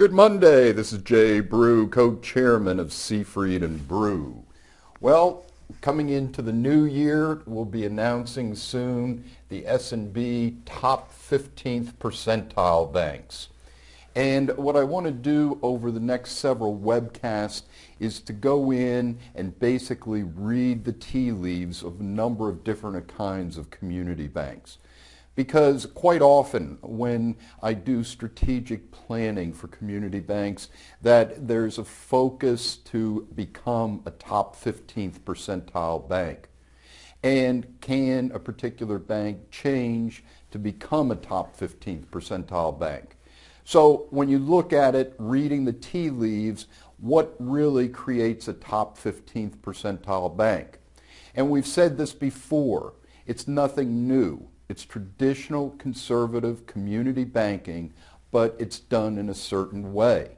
Good Monday. This is Jay Brew, co-chairman of Seifried Brew. Well, coming into the new year, we'll be announcing soon the S&P top 15th percentile banks. And what I want to do over the next several webcasts is to go in and basically read the tea leaves of a number of different kinds of community banks. Because quite often when I do strategic planning for community banks, that there's a focus to become a top 15th percentile bank. And can a particular bank change to become a top 15th percentile bank? So when you look at it, reading the tea leaves, what really creates a top 15th percentile bank? And we've said this before, it's nothing new. It's traditional conservative community banking, but it's done in a certain way.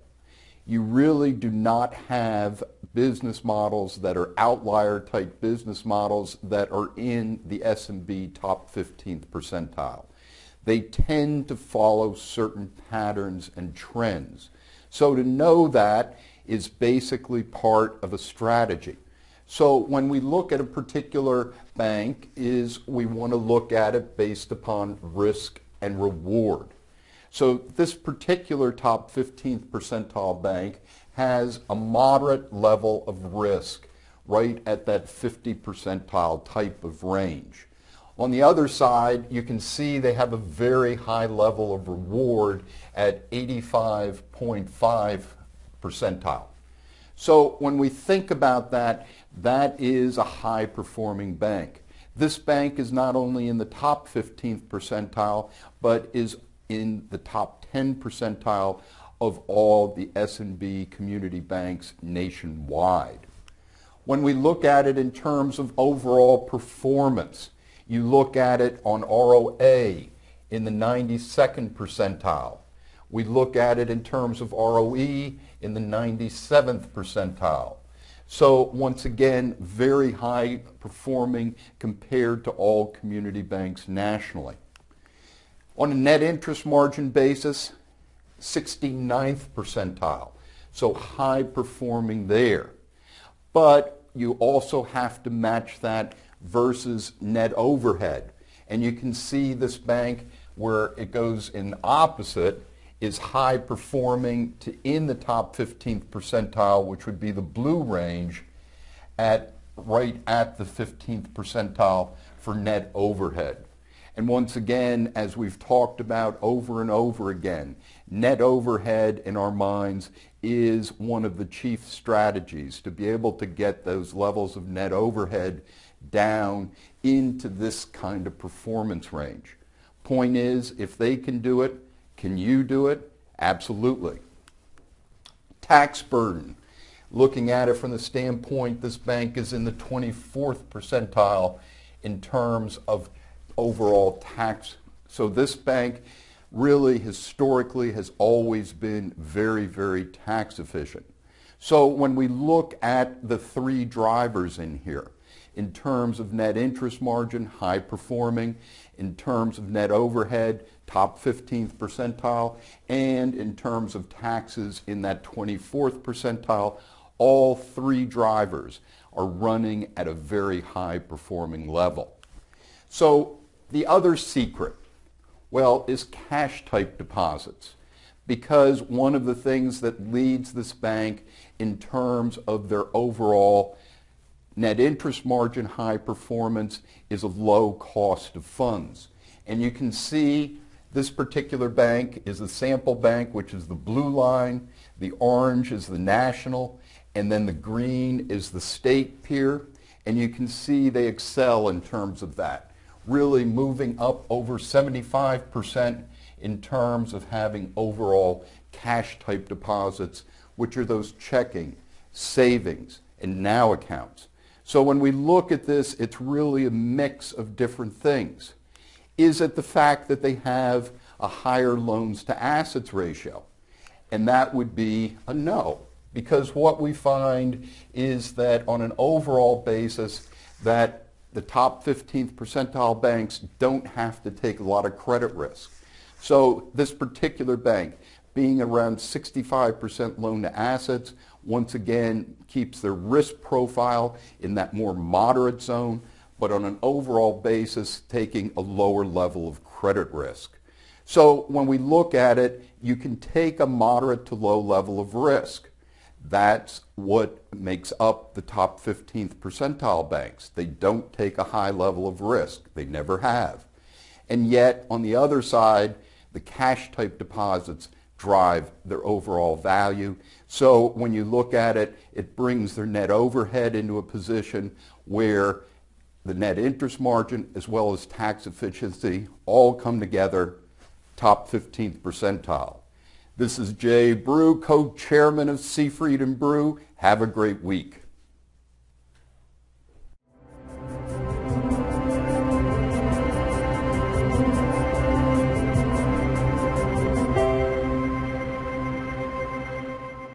You really do not have business models that are outlier type business models that are in the S&P top 15th percentile. They tend to follow certain patterns and trends. So to know that is basically part of a strategy. So when we look at a particular bank, we want to look at it based upon risk and reward. So this particular top 15th percentile bank has a moderate level of risk right at that 50 percentile type of range. On the other side, you can see they have a very high level of reward at 85.5 percentile. So when we think about that, that is a high-performing bank. This bank is not only in the top 15th percentile, but is in the top 10 percentile of all the S&P community banks nationwide. When we look at it in terms of overall performance, you look at it on ROA in the 92nd percentile. We look at it in terms of ROE in the 97th percentile. So once again, very high performing compared to all community banks nationally. On a net interest margin basis, 69th percentile. So high performing there. But you also have to match that versus net overhead. And you can see this bank where it goes in opposite is high performing to in the top 15th percentile, which would be the blue range, right at the 15th percentile for net overhead. And once again, as we've talked about over and over again, net overhead in our minds is one of the chief strategies to be able to get those levels of net overhead down into this kind of performance range. Point is, if they can do it, can you do it? Absolutely. Tax burden. Looking at it from the standpoint, this bank is in the 24th percentile in terms of overall tax. So this bank really historically has always been very, very tax efficient. So when we look at the three drivers in here, in terms of net interest margin, high performing, in terms of net overhead, top 15th percentile, and in terms of taxes in that 24th percentile, all three drivers are running at a very high performing level. So the other secret, well, is cash type deposits. Because one of the things that leads this bank in terms of their overall net interest margin high performance is a low cost of funds. And you can see this particular bank is the sample bank, which is the blue line, the orange is the national, and then the green is the state peer. And you can see they excel in terms of that, really moving up over 75% in terms of having overall cash type deposits, which are those checking, savings, and now accounts. So when we look at this, it's really a mix of different things. Is it the fact that they have a higher loans to assets ratio? And that would be a no, because what we find is that on an overall basis that the top 15th percentile banks don't have to take a lot of credit risk. So this particular bank, being around 65% loan to assets, once again keeps their risk profile in that more moderate zone, but on an overall basis taking a lower level of credit risk. So when we look at it, you can take a moderate to low level of risk. That's what makes up the top 15th percentile banks. They don't take a high level of risk. They never have. And yet, on the other side, the cash type deposits drive their overall value. So when you look at it, it brings their net overhead into a position where the net interest margin as well as tax efficiency all come together, top 15th percentile. This is Jay Brew, co-chairman of Seifried Brew. Have a great week.